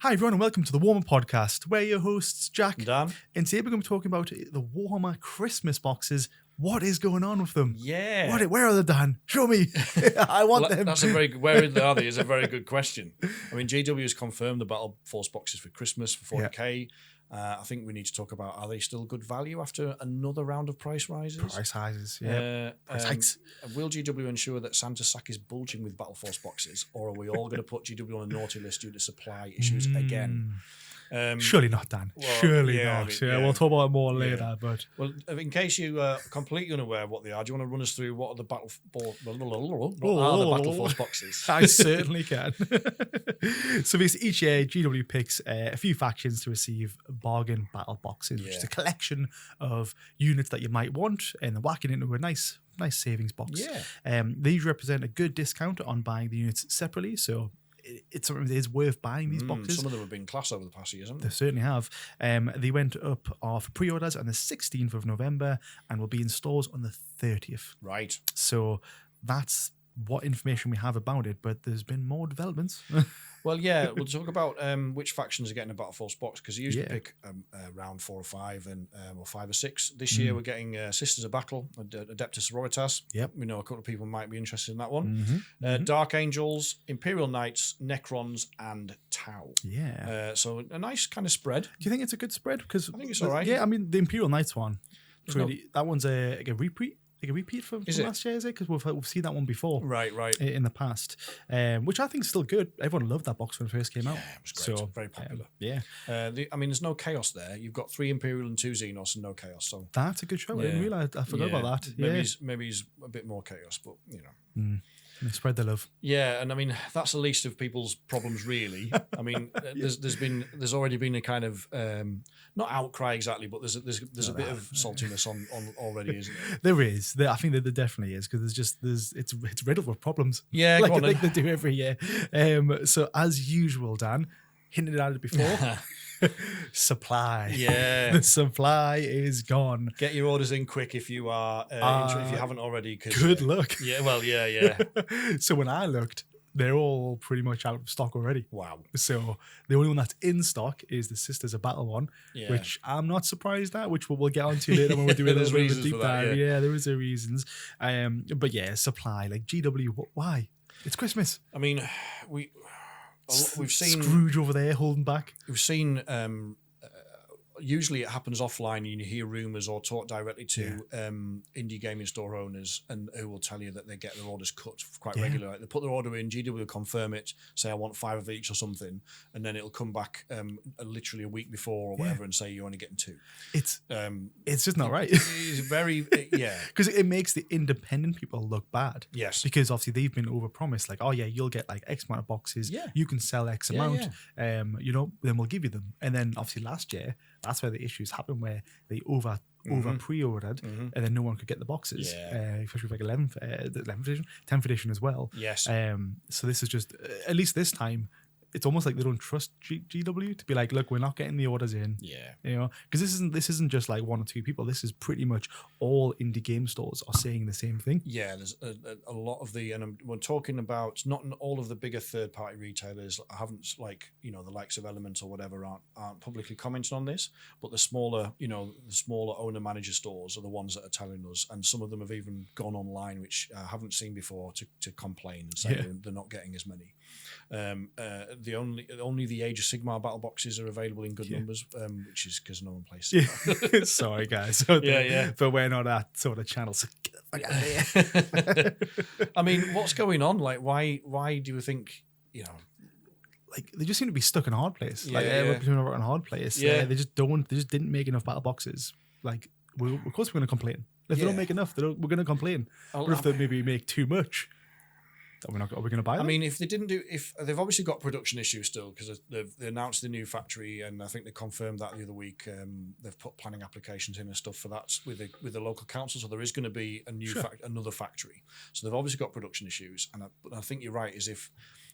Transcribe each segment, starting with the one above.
Hi everyone and welcome to the Warhammer podcast. We're your hosts, Jack Dan. and today we're going to be talking about the Warhammer Christmas boxes. What is going on with them? Yeah. Where are they, Dan? Show me. I want them. That's a very good, where are they is a very good question. I mean, GW has confirmed the Battleforce boxes for Christmas for 40k. I think we need to talk about, are they still good value after another round of price rises? Price rises, yeah. Price hikes. Will GW ensure that Santa's sack is bulging with Battleforce boxes, or are we all going to put GW on a naughty list due to supply issues again? Surely not, Dan. Well, Surely yeah, not. I mean, yeah, we'll talk about it more later. But well, in case you are completely unaware of what they are, do you want to run us through what are the Battleforce boxes? I certainly can. So basically, each year GW picks a few factions to receive bargain battle boxes, which is a collection of units that you might want, and then whacking into a nice savings box. Yeah. These represent a good discount on buying the units separately, so it's something that is worth buying these boxes. Some of them have been class over the past years, haven't they? They certainly have. They went up for pre-orders on the 16th of November and will be in stores on the 30th. Right. So that's what information we have about it, but there's been more developments. Well, yeah, we'll talk about which factions are getting a Battleforce box, because you usually pick round 4 or 5 and or 5 or 6. This year we're getting Sisters of Battle, Adepta Sororitas. Yep. We know a couple of people might be interested in that one. Dark Angels, Imperial Knights, Necrons, and Tau. Yeah. So a nice kind of spread. Do you think it's a good spread? Because I think it's all right. Yeah, I mean, the Imperial Knights one, that one's a repeat. Like a repeat from last year, is it? Because we've seen that one before, right, in the past, which I think is still good. Everyone loved that box when it first came out. Yeah, it was great. So, very popular. I mean, there's no chaos there. You've got 3 Imperial and 2 Xenos and no chaos. So that's a good show. I didn't realize. I forgot about that. Maybe he's a bit more chaos, but you know. They spread the love. Yeah, and I mean that's the least of people's problems, really. I mean, there's already been a kind of not outcry exactly, but there's a bit of saltiness on already, isn't there? There is. I think that there definitely is, because it's riddled with problems. Yeah, like I think they do every year. So as usual, Dan hinted at it before. Supply. Yeah, the supply is gone. Get your orders in quick if you are if you haven't already. Good luck. Yeah, well, yeah. So when I looked, they're all pretty much out of stock already. Wow. So the only one that's in stock is the Sisters of Battle one, which I'm not surprised at, which we'll get onto later when we do a little bit of a deep dive. Yeah, there is a reasons. But yeah, supply, like GW, why? It's Christmas. I mean, we've seen Scrooge over there holding back. We've seen usually it happens offline, and you hear rumors or talk directly to indie gaming store owners, and who will tell you that they get their orders cut quite regularly. Like they put their order in, GW will confirm it, say I want 5 of each or something, and then it'll come back literally a week before or whatever and say you're only getting 2. It's just not right. It's very because it makes the independent people look bad. Yes, because obviously they've been overpromised, like, oh yeah, you'll get like X amount of boxes, you can sell X amount, then we'll give you them. And then obviously last year, that's where the issues happened, where they over pre-ordered and then no one could get the boxes, especially with like 11th edition, 10th edition as well. Yes. So this is just, at least this time, it's almost like they don't trust GW to be like, look, we're not getting the orders in. Yeah. Because this isn't just like 1 or 2 people. This is pretty much all indie game stores are saying the same thing. Yeah, there's a lot of we're talking about not all of the bigger third-party retailers. I haven't, like, the likes of Element or whatever aren't publicly commenting on this, but the smaller owner-manager stores are the ones that are telling us, and some of them have even gone online, which I haven't seen before, to complain and say they're not getting as many. Only the Age of Sigmar battle boxes are available in good numbers, which is because no one plays Sigmar. Sorry, guys. But we're not that sort of channel, so get the fuck out of here. I mean, what's going on? Like, why do you think, like, they just seem to be stuck in a hard place. Between a rock and a hard place. They just didn't make enough battle boxes. Like, of course we're going to complain. If they don't make enough, we're going to complain. But if they maybe make too much, are we going to buy them? I mean, if they've obviously got production issues still, because they announced the new factory, and I think they confirmed that the other week. They've put planning applications in and stuff for that with the local council, so there is going to be a new another factory. So they've obviously got production issues, and I think you're right. Is if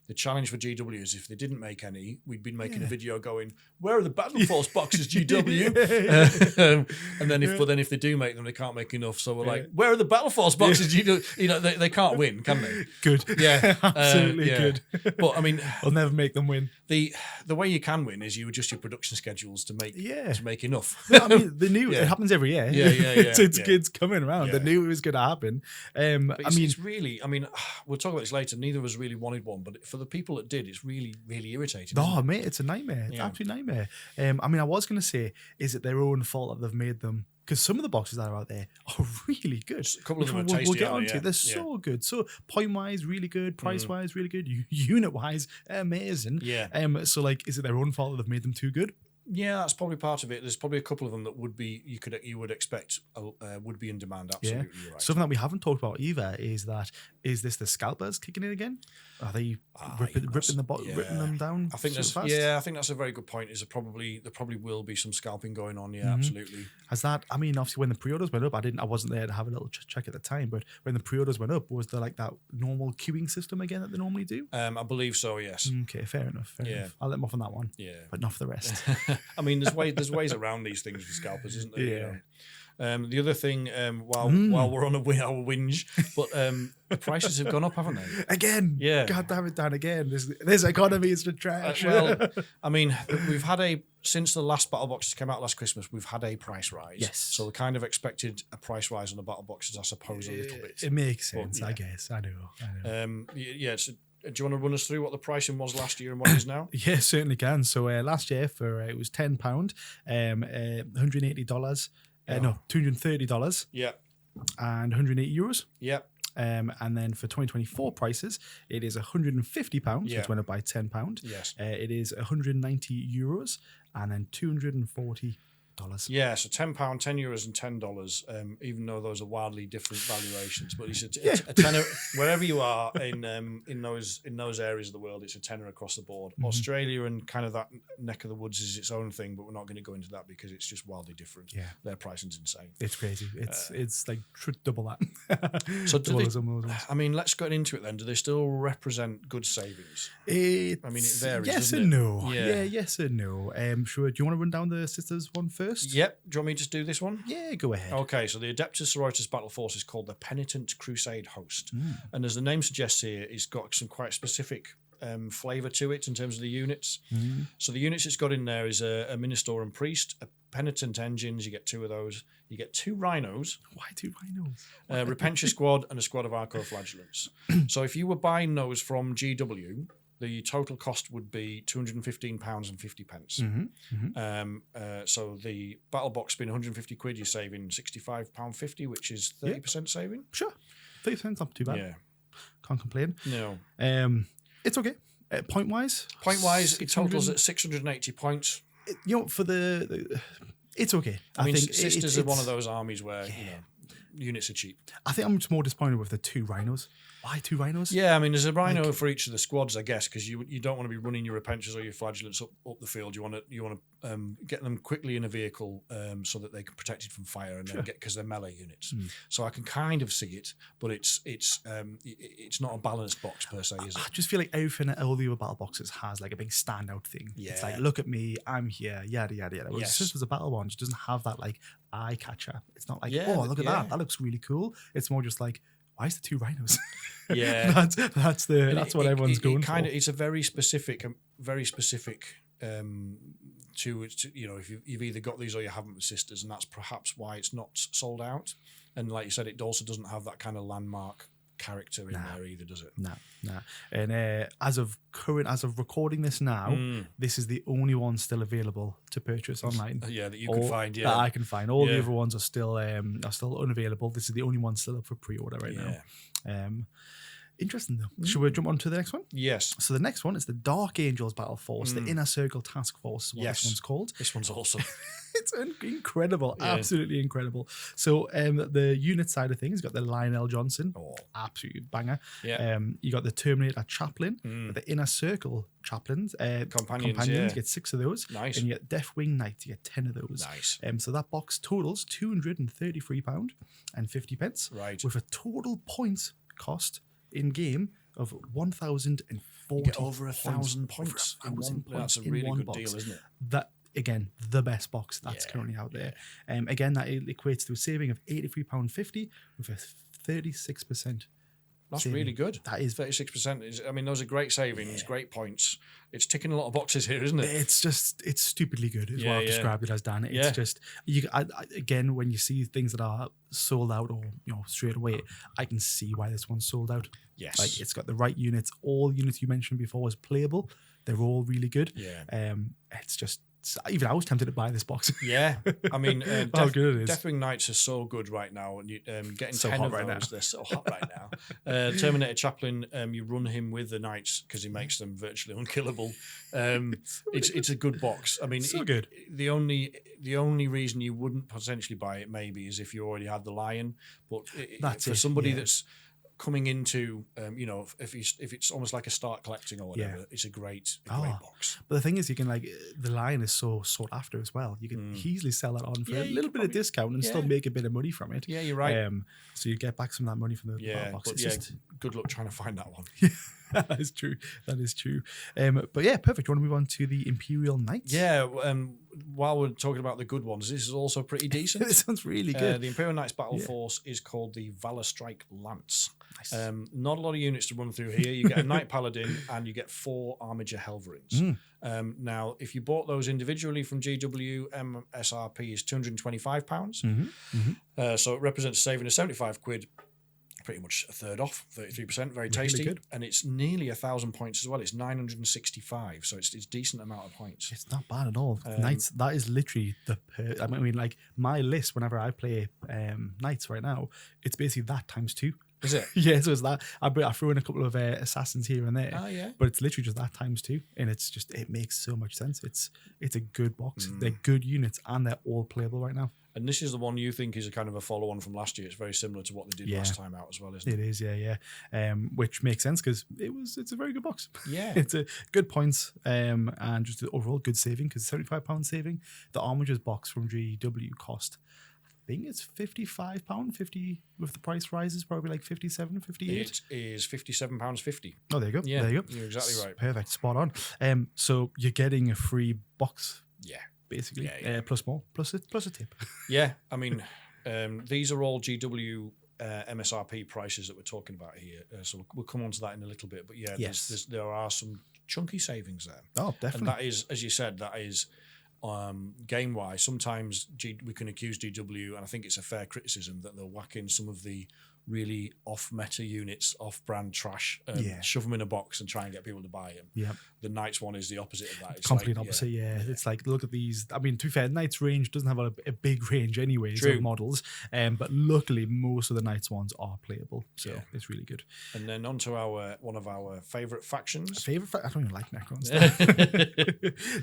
the challenge for GW is if they didn't make any, we'd been making a video going, "Where are the Battleforce boxes, GW?" And then if they do make them, they can't make enough. So we're like, "Where are the Battleforce boxes, GW?" You know, they can't win, can they? Good. Yeah, Absolutely good. But I mean, I'll never make them win. The way you can win is you adjust your production schedules to make enough. I mean, they knew it happens every year. It's kids coming around. They knew it was going to happen. It's really. I mean, we'll talk about this later. Neither of us really wanted one, but for the people that did, it's really, really irritating. Oh, mate, it's a nightmare. It's an absolute nightmare. I mean, I was going to say, is it their own fault that they've made them? Because some of the boxes that are out there are really good. A couple of them are tasty. We'll get onto. They're so good. So point-wise, really good. Price-wise, really good. Unit-wise, amazing. Yeah. So, like, is it their own fault that they've made them too good? Yeah, that's probably part of it. There's probably a couple of them that would be you would expect would be in demand. Absolutely, you're right. Something that we haven't talked about either is this the scalpers kicking in again? Are they ripping them down? I think fast? I think that's a very good point. There probably will be some scalping going on. Yeah, absolutely. Has that? I mean, obviously, when the pre-orders went up, I wasn't there to have a little check at the time. But when the pre-orders went up, was there like that normal queuing system again that they normally do? I believe so. Yes. Okay, fair enough. Fair enough. I'll let them off on that one. Yeah, but not for the rest. I mean, there's ways around these things with scalpers, isn't there? Yeah. You know? The other thing, while we're on our whinge, but the prices have gone up, haven't they? Again. Yeah. God damn it, Dan, again. This economy is the trash. Well, I mean, we've had since the last battle boxes came out last Christmas, we've had a price rise. Yes. So we kind of expected a price rise on the battle boxes, I suppose, a little bit. It makes sense, but, I guess. I know. So do you want to run us through what the pricing was last year and what it is now? Yeah, certainly can. So last year it was £10, $180. No, $230. Yeah. And €180. Yeah. And then for 2024 prices, it is £150, which went up by £10. Yes. It is €190 and then $240. Yeah, so £10, €10 and $10. Even though those are wildly different valuations, but it's a tenner wherever you are in those areas of the world. It's a tenner across the board. Mm-hmm. Australia and kind of that neck of the woods is its own thing, but we're not going to go into that because it's just wildly different. Yeah, their pricing's insane. It's crazy. It's like double that. So I mean, let's get into it then. Do they still represent good savings? I mean, it varies. Yes and no. Yeah, yes and no. Sure. Do you want to run down the sisters one first? Yep. Do you want me to just do this one? Yeah, go ahead. Okay, so the Adepta Sororitas Battleforce is called the Penitent Crusade Host. And as the name suggests here, it's got some quite specific flavour to it in terms of the units. So the units it's got in there is a Minister and Priest, a Penitent Engines, you get 2 of those. You get 2 Rhinos. Why 2 Rhinos? A Repentia Squad and a squad of Arco-Flagellants. So if you were buying those from GW, the total cost would be £215.50. So the battle box being 150 quid, you're saving £65.50, which is 30% saving. Sure, 30%'s not too bad. Yeah, can't complain. No, it's okay. Point wise, it totals at 680 points. For the it's okay. I mean, think Sisters are one of those armies where units are cheap. I think I'm just more disappointed with the 2 Rhinos. Why 2 Rhinos? Yeah, I mean, there's a Rhino for each of the squads, I guess, because you don't want to be running your Repentias or your Flagellants up the field. You want to get them quickly in a vehicle so that they can protect it from fire, and then because they're melee units. So I can kind of see it, but it's not a balanced box per se, is it? I just feel like everything at all the other battle boxes has like a big standout thing. Yeah. It's like, look at me, I'm here, yada yada yada. Whereas Sisters of Battle one just doesn't have that like eye catcher. It's not like, oh, look at that looks really cool. It's more just like, why is the 2 Rhinos? Yeah, that's what everyone's going for. It's a very specific to if you've either got these or you haven't with Sisters, and that's perhaps why it's not sold out. And like you said, it also doesn't have that kind of landmark character in there either, does it? No. And as of recording this now, this is the only one still available to purchase online. Yeah, that you can find. Yeah, that I can find. All the other ones are still unavailable. This is the only one still up for pre-order right now. Interesting though. Should we jump on to the next one? Yes. So the next one is the Dark Angels Battleforce, the Inner Circle Task Force. This one's called. This one's awesome. It's incredible, absolutely incredible. So the unit side of things, got the Lionel Johnson, absolute banger. Yeah. You got the Terminator Chaplain, the Inner Circle Chaplains, companions. You get 6 of those. Nice. And you get Deathwing Knights, you get 10 of those. Nice. So that box totals £233.50. Right. With a total points cost in game of 1,040. You get over 1,000 points. That's a really good deal, isn't it? That, again, the best box that's currently out there. Again, that equates to a saving of £83.50 with a 36%. That's saving. Really good. That is 36%. I mean, those are great savings, great points. It's ticking a lot of boxes here, isn't it? It's stupidly good, is what I've described it as, Dan. It's just again, when you see things that are sold out or straight away, I can see why this one's sold out. Yes, like it's got the right units. All units you mentioned before was playable. They're all really good. Yeah. It's just. Even I was tempted to buy this box. Yeah, I mean, how good it is. Deathwing Knights are so good right now, and you getting so 10 hot of right those, now. they're so hot right now. Terminator Chaplain, you run him with the Knights because he makes them virtually unkillable. It's a good box. I mean, so good. The only reason you wouldn't potentially buy it maybe is if you already had the Lion, but for somebody that's coming into, if it's almost like a start collecting or whatever, it's a great box. But the thing is, you can the Lion is so sought after as well. You can easily sell that on for a little bit of discount and still make a bit of money from it. Yeah, you're right. So you get back some of that money from the battle box. But good luck trying to find that one. That is true. That is true. But yeah, perfect. Do you want to move on to the Imperial Knights? Yeah. While we're talking about the good ones, this is also pretty decent. This sounds really good. The Imperial Knights Battleforce is called the Valor Strike Lance. Nice. Not a lot of units to run through here. You get a Knight Paladin and you get 4 Armiger Helverins. Now, if you bought those individually from GW, MSRP is £225. So it represents saving of 75 quid. Pretty much a third off, 33%, very tasty, good. And it's nearly 1,000 points as well. It's 965, so it's a decent amount of points. It's not bad at all. Knights, that is literally I mean, like my list whenever I play Knights right now, it's basically that times 2. Is it? Yeah, so it's that. I throw in a couple of assassins here and there. Oh, yeah. But it's literally just that times 2, and it makes so much sense. It's a good box. They're good units, and they're all playable right now. And this is the one you think is a kind of a follow-on from last year. It's very similar to what they did last time out as well, isn't it? It is, yeah. Which makes sense because it's a very good box. Yeah. It's a good points and just an overall good saving because £75 saving. The Armigers box from GW cost, I think it's £55, 50 with the price rises, probably like 57, 58. It is £57.50. Oh, there you go. Yeah, there you go. You're exactly right. Perfect, spot on. So you're getting a free box. Yeah. Basically, plus a tip. Yeah, I mean, these are all GW MSRP prices that we're talking about here. So we'll come on to that in a little bit. But yeah, there are some chunky savings there. Oh, definitely. And that is, as you said, that is game-wise. Sometimes we can accuse GW, and I think it's a fair criticism, that they'll whack in some of the really off-meta units, off-brand trash, shove them in a box and try and get people to buy them. Yeah. The Knights one is the opposite of that. It's complete opposite, yeah. It's like, look at these. I mean, to be fair, Knights range doesn't have a big range anyways of models, but luckily most of the Knights ones are playable, so it's really good. And then on to one of our favourite factions. I don't even like Necrons.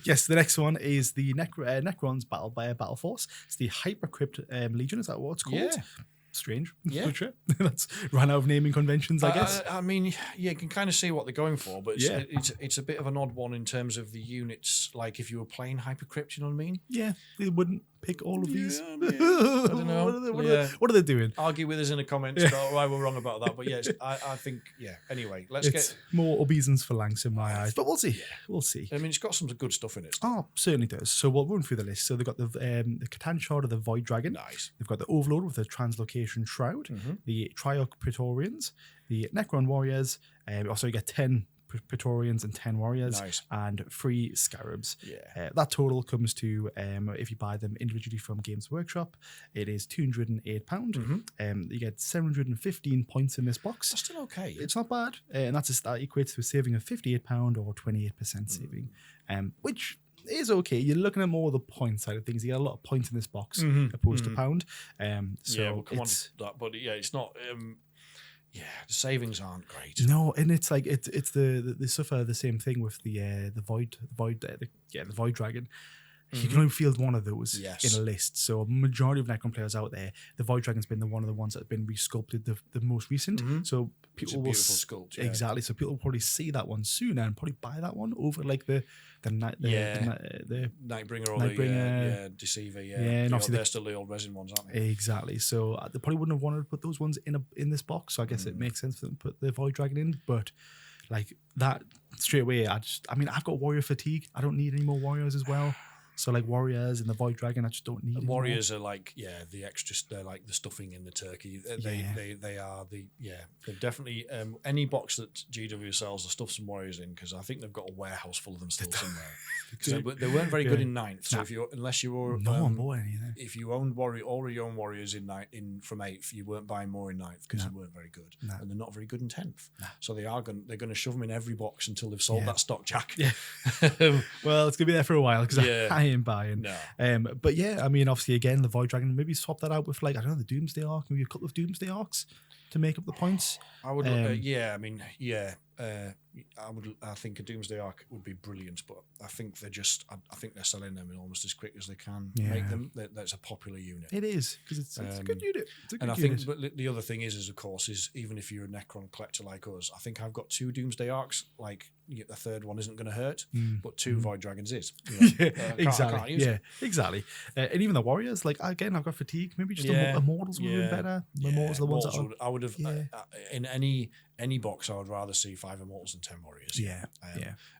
Yes, the next one is the Necrons Battleforce. It's the Hypercrypt Legion, is that what it's called? Yeah. Strange. Yeah. That's run out of naming conventions, I guess. I mean, you can kind of see what they're going for, but it's a bit of an odd one in terms of the units. Like if you were playing Hypercrypt, you know what I mean? Yeah, they wouldn't pick all of these. I don't know. What are they doing? Argue with us in the comments about why we're wrong about that. But yes, I think, Anyway, let's get more obeisance for Langs in my eyes. But we'll see. Yeah. We'll see. I mean, it's got some good stuff in it. Oh, certainly does. So we'll run through the list. So they've got the Catan Shard of the Void Dragon. Nice. They've got the Overlord with the Translocation Shroud. The Triarch Praetorians. The Necron Warriors. Also you get 10 Praetorians and 10 Warriors, and 3 Scarabs. Yeah. That total comes to, if you buy them individually from Games Workshop, it is £208. You get 715 points in this box. That's still okay. It's not bad, and that equates to a saving of £58 or 28% saving, which is okay. You're looking at more of the point side of things. You get a lot of points in this box opposed to pound. So we'll come on to that, but it's not. The savings aren't great. No, and it's like they suffer the same thing with the Void Dragon. You can only field one of those Yes. in a list. So a majority of Necron players out there, the Void Dragon's been one of the ones that have been resculpted the most recent. So It's a people will beautiful sculpt. Yeah. exactly. So people will probably see that one sooner and probably buy that one over like the Nightbringer or the Deceiver. Yeah, and obviously they're still the old resin ones, aren't they? Exactly. So they probably wouldn't have wanted to put those ones in this box. So I guess it makes sense for them to put the Void Dragon in. But like that straight away, I've got Warrior fatigue. I don't need any more Warriors as well. So like Warriors and the Void Dragon, I just don't need Warriors anymore. Are like the extras. They're like the stuffing in the turkey. They're definitely any box that GW sells the stuff some Warriors in, because I think they've got a warehouse full of them still somewhere. Because they weren't very good in ninth. So if you if you owned Warriors in from 8th, you weren't buying more in 9th because they weren't very good, and they're not very good in 10th. So they're going to shove them in every box until they've sold that stock, Jack. Yeah. Well, it's gonna be there for a while because I ain't buying. No. But yeah, I mean, obviously, again, the Void Dragon, maybe swap that out with like, I don't know, the Doomsday Arc, maybe a couple of Doomsday Arcs to make up the points. I would, I think a Doomsday Arc would be brilliant, but I think I think they're selling them almost as quick as they can make them. That's a popular unit. It is, because it's a good unit. I think, but the other thing is of course, even if you're a Necron collector like us, I think I've got 2 Doomsday Arcs. Like a third one isn't going to hurt, but 2 Void Dragons is. Exactly. Exactly. And even the Warriors, like again, I've got fatigue. Maybe just Immortals would have been better. Immortals are the ones that I would have in any box. I would rather see 5 Immortals than 10 Warriors.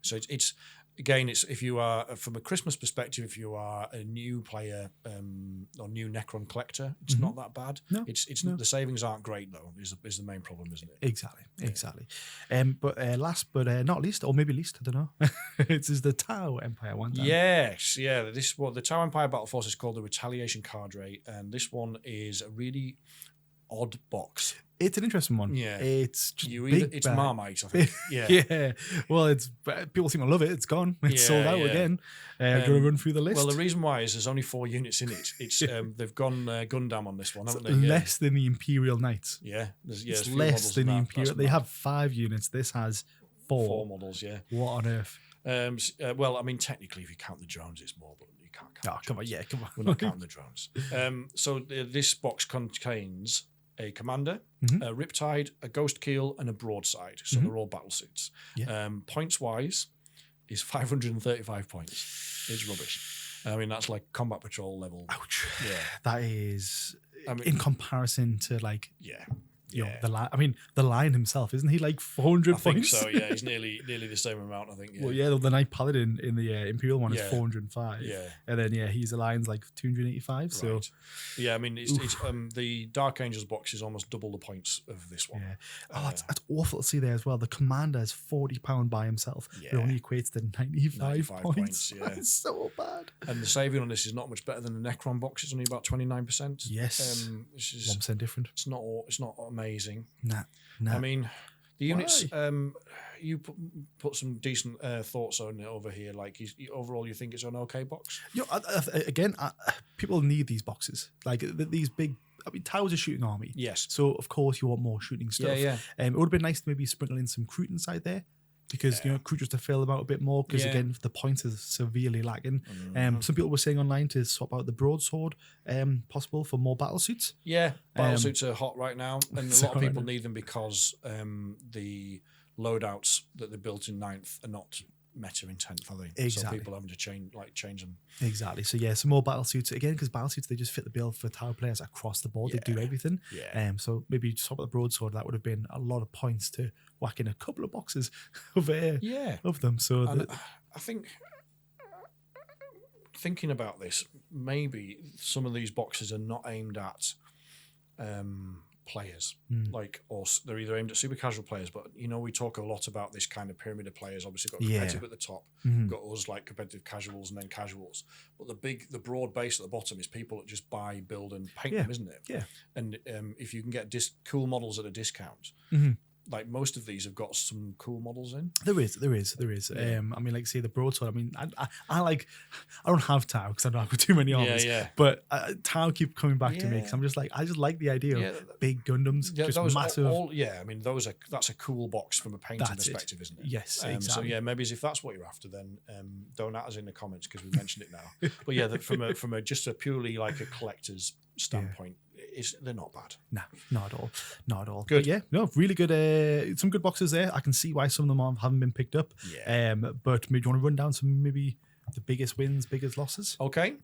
So it's again, it's if you are from a Christmas perspective, if you are a new player or new Necron collector, it's not that bad. No, the savings aren't great though. Is the main problem, isn't it? Exactly. But last but not least, or maybe least, I don't know. It's the Tau Empire one. Yes, the Tau Empire Battleforce is called the Retaliation Cadre, and this one is a really odd box. It's an interesting one. Yeah, it's just it's Marmite, I think. Yeah. Well, it's people seem to love it. It's gone. It's sold out again. Do you want to run through the list? Well, the reason why is there's only 4 units in it. It's they've gone Gundam on this one, haven't they? Less than the Imperial Knights. It's less than the Imperial. They have 5 units. This has 4. 4 models. Yeah. What on earth? Well, I mean, technically, if you count the drones, it's more, but you can't count. Come on. We're not counting the drones. So this box contains a commander, a Riptide, a Ghost Keel, and a Broadside. So they're all battle suits. Points wise is 535 points. It's rubbish. I mean, that's like combat patrol level. Ouch. Yeah. That is, in comparison to like, the Lion himself, isn't he like 400 points? I think so, yeah. He's nearly the same amount, I think. Yeah. Well, the Knight Paladin in the Imperial one is 405. Yeah. And then, he's the Lion's like 285. Right. So, yeah, I mean, it's the Dark Angels box is almost double the points of this one. Yeah. Oh, that's awful to see there as well. The Commander is £40 by himself. Yeah. It only equates to 95 points. Yeah. That's so bad. And the saving on this is not much better than the Necron box. It's only about 29%. Yes. Which is 1% different. It's not amazing. Nah. I mean, the units. You put some decent thoughts on it over here. Like, overall, you think it's an okay box? Again, people need these boxes. Like these big. I mean, Tau's a shooting army. Yes. So of course you want more shooting stuff. Yeah. It would have been nice to maybe sprinkle in some Crute inside there. Because Crute just to fill them out a bit more. Because again, the points are severely lacking. Some people were saying online to swap out the broadsword, possible for more battle suits. Yeah, battle suits are hot right now, and a lot of people need them because the loadouts that they built in 9th are not meta in 10th, are they? Exactly. So people having to change them. Exactly. So some more battle suits again, because battle suits, they just fit the bill for Tau players across the board. They do everything. Yeah. So maybe swap out the broadsword. That would have been a lot of points to whack in a couple of boxes of them. So I think thinking about this, maybe some of these boxes are not aimed at players, or they're either aimed at super casual players. But we talk a lot about this kind of pyramid of players. Obviously, got competitive at the top, got us like competitive casuals, and then casuals. But the broad base at the bottom is people that just buy, build, and paint them, isn't it? Yeah. And if you can get cool models at a discount, like most of these have got some cool models in. There is. Yeah. I mean, like say the broadsword. I mean, I like. I don't have Tau because I don't have too many armies. Yeah. But Tau keep coming back to me because I'm just like, I just like the idea of big Gundams, just those massive. I mean, that's a cool box from a painting perspective, isn't it? Yes, exactly. So yeah, maybe if that's what you're after, then don't at us in the comments because we mentioned it now. But yeah, from a just a purely like a collector's standpoint, they're not bad. No, not at all. Good. But yeah, no, really good. Some good boxes there. I can see why some of them haven't been picked up. Yeah. But maybe do you want to run down some maybe the biggest wins, biggest losses? Okay.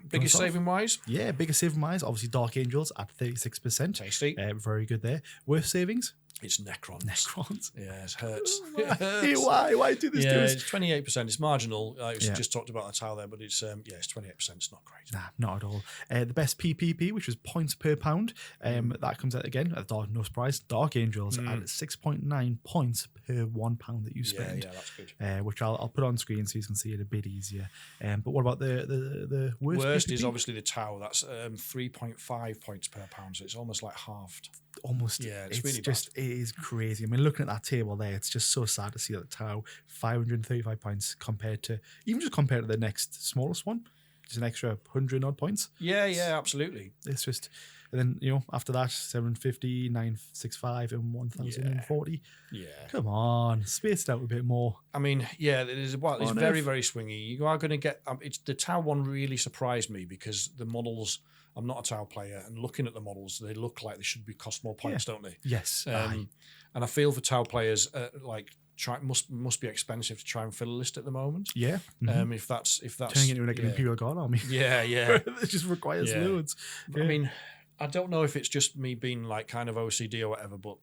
Biggest saving wise? Yeah, biggest saving wise. Obviously, Dark Angels at 36%. Tasty. Very good there. Worst savings? It's Necrons. Yeah, it hurts. Why do this to us? It's 28%. It's marginal. I just talked about the tile there, but it's it's 28%. It's not great. Nah, not at all. The best PPP, which was points per pound, that comes out again at no surprise. Dark Angels at 6.9 points per £1 that you spend. Yeah, that's good. Which I'll put on screen so you can see it a bit easier. But what about the worst? Worst PPP? is obviously the tower. That's 3.5 points per pound, so it's almost like halved. Almost. Yeah, it's really just bad. It is crazy. I mean, looking at that table there, it's just so sad to see that Tau 535 points compared to the next smallest one. Just an extra 100 odd points. Yeah, absolutely. It's just, and then after that 750, 965, and 1040. Yeah. Come on, space it out a bit more. I mean, yeah, it's very, very swingy. You are going to get. It's the Tau one really surprised me because the models. I'm not a Tau player, and looking at the models, they look like they should cost more points, don't they? Yes. And I feel for Tau players, must be expensive to try and fill a list at the moment. Yeah. Mm-hmm. If that's turning into like an Imperial Guard army. Yeah. It just requires loads. I mean, I don't know if it's just me being like kind of OCD or whatever, but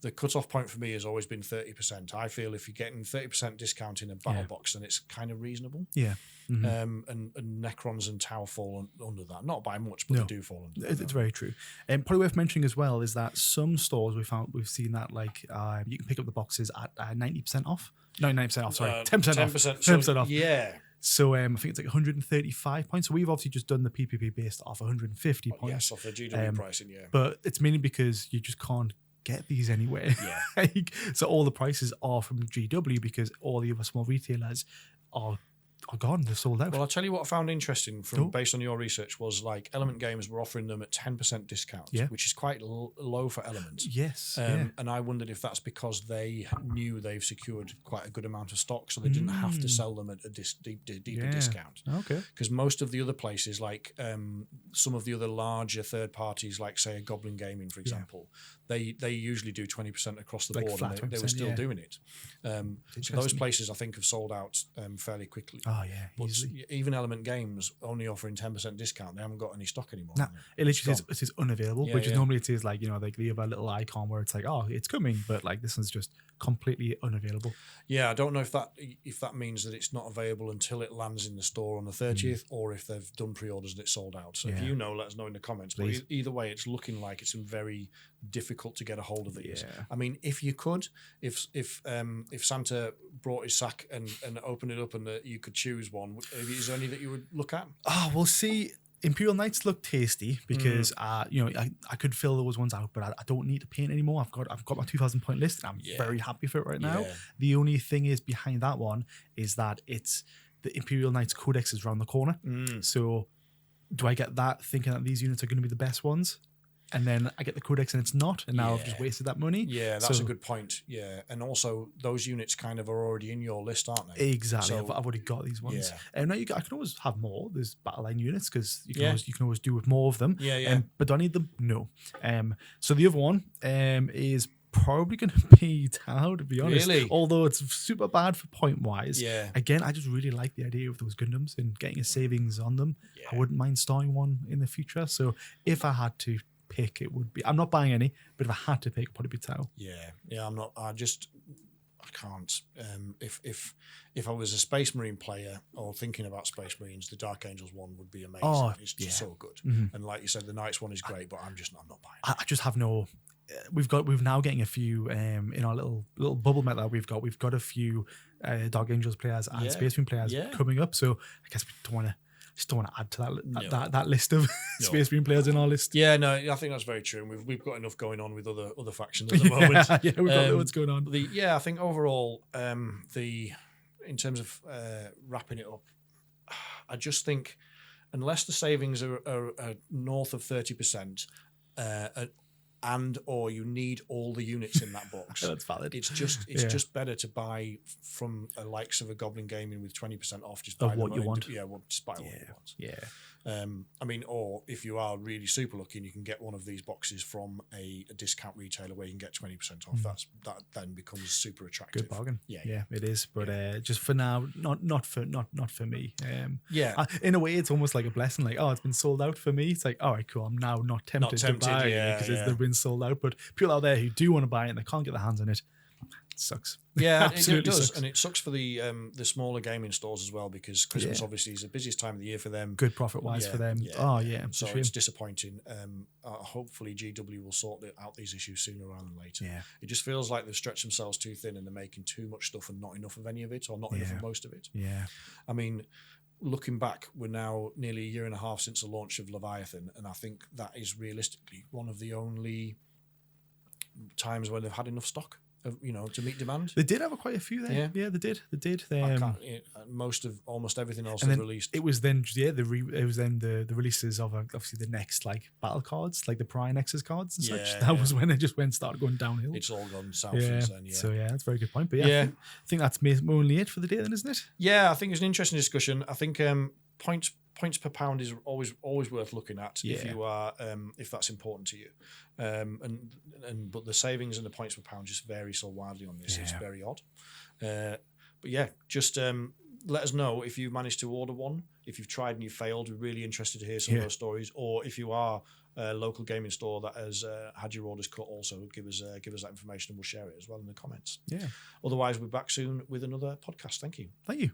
the cutoff point for me has always been 30%. I feel if you're getting 30% discount in a battle box, then it's kind of reasonable. Yeah. Mm-hmm. And Necrons and Tau fall under that. Not by much, but they do fall under that. It's very true. And probably worth mentioning as well is that some stores we've seen that like you can pick up the boxes at 90% off. No, 90% off. Sorry, 10% off. 10% off. Yeah. So I think it's like 135 points. So we've obviously just done the PPP based off 150 points. Yes, off the GW pricing. Yeah. But it's mainly because you just can't get these anywhere. Yeah. So all the prices are from GW because all the other small retailers are gone. They're sold out. Well, I'll tell you what I found interesting based on your research was like Element Games were offering them at 10% discount, which is quite low for Element. Yes. And I wondered if that's because they knew they've secured quite a good amount of stock, so they didn't have to sell them at a deeper discount. Okay. Because most of the other places, like some of the other larger third parties, like say a Goblin Gaming, for example, they usually do 20% across the board, and they were still doing it. So those places, I think, have sold out fairly quickly. Oh yeah, but even Element Games only offering 10% discount. They haven't got any stock anymore. No, it literally says it is unavailable, which is normally it is like like the other little icon where it's like, oh, it's coming, but like this one's just completely unavailable. Yeah, I don't know if that means that it's not available until it lands in the store on the 30th, or if they've done pre-orders and it's sold out. So if you know, let us know in the comments. Please. But either way, it's looking like it's very difficult to get a hold of these. Yeah. I mean, if you could, if Santa brought his sack and opened it up and you could choose one, is there any that you would look at? Oh, we'll see. Imperial Knights look tasty because I could fill those ones out, but I don't need to paint anymore. I've got my 2,000 point list, and I'm very happy for it right now. The only thing is behind that one is that it's the Imperial Knights Codex is around the corner. So do I get that thinking that these units are going to be the best ones? And then I get the Codex and it's not, and now I've just wasted that money. Yeah, that's a good point. Yeah, and also those units kind of are already in your list, aren't they? Exactly. So, I've already got these ones. And now I can always have more. There's battle line units because you can always do with more of them. Yeah. But do I need them? No. So the other one is probably going to be Tau, to be honest. Really? Although it's super bad for point wise. Yeah. Again, I just really like the idea of those Gundams and getting a savings on them. I wouldn't mind starting one in the future. So if I had to pick, it would be, I'm not buying any, but if I had to pick, it'd probably be Tau. Yeah, I'm not, I can't. If I was a Space Marine player or thinking about Space Marines, the Dark Angels one would be amazing. It's just so good. And like you said, the Knights one is great, but I'm not buying it. I just have no. We've now getting a few in our little bubble met that we've got a few Dark Angels players and Space Marine players coming up. So I guess we don't want to just don't want to add to that list of Space Marine players in our list. Yeah, no, I think that's very true. And we've got enough going on with other factions at the moment. Yeah, we've got what's going on. I think overall, in terms of wrapping it up, I just think unless the savings are north of 30%, and or you need all the units in that box, that's valid. It's just better to buy from the likes of a Goblin Gaming with 20% off. Just buy what you want. Just buy what you want. Yeah. I mean, or if you are really super lucky, you can get one of these boxes from a discount retailer where you can get 20% off. That then becomes super attractive. Good bargain. Yeah, it is. But just for now, not for me. In a way, it's almost like a blessing. Like, oh, it's been sold out for me. It's like, all right, cool. I'm now not tempted to buy it because they've been sold out. But people out there who do want to buy it and they can't get their hands on it, sucks. Yeah, absolutely it does, sucks. and it sucks for the smaller gaming stores as well because Christmas obviously is the busiest time of the year for them. Good profit wise for them. So it's disappointing. Hopefully GW will sort out these issues sooner rather than later. Yeah, it just feels like they've stretched themselves too thin and they're making too much stuff and not enough of any of it, or not enough of most of it. Yeah, I mean, looking back, we're now nearly a year and a half since the launch of Leviathan, and I think that is realistically one of the only times where they've had enough stock, to meet demand. They did have quite a few there. Yeah, they did. Almost everything else was released. It was then the releases of obviously the next like battle cards, like the Prior Nexus cards and such. That was when it just started going downhill. It's all gone south since then. Yeah. So that's a very good point. But I think that's mainly it for the day then, isn't it? Yeah, I think it's an interesting discussion. I think points per pound is always worth looking at if you are if that's important to you. But the savings and the points per pound just vary so wildly on this. It's very odd. But just let us know if you managed to order one, if you've tried and you failed. We're really interested to hear some of those stories. Or if you are a local gaming store that has had your orders cut, also give us that information and we'll share it as well in the comments. Yeah. Otherwise, we're back soon with another podcast. Thank you. Thank you.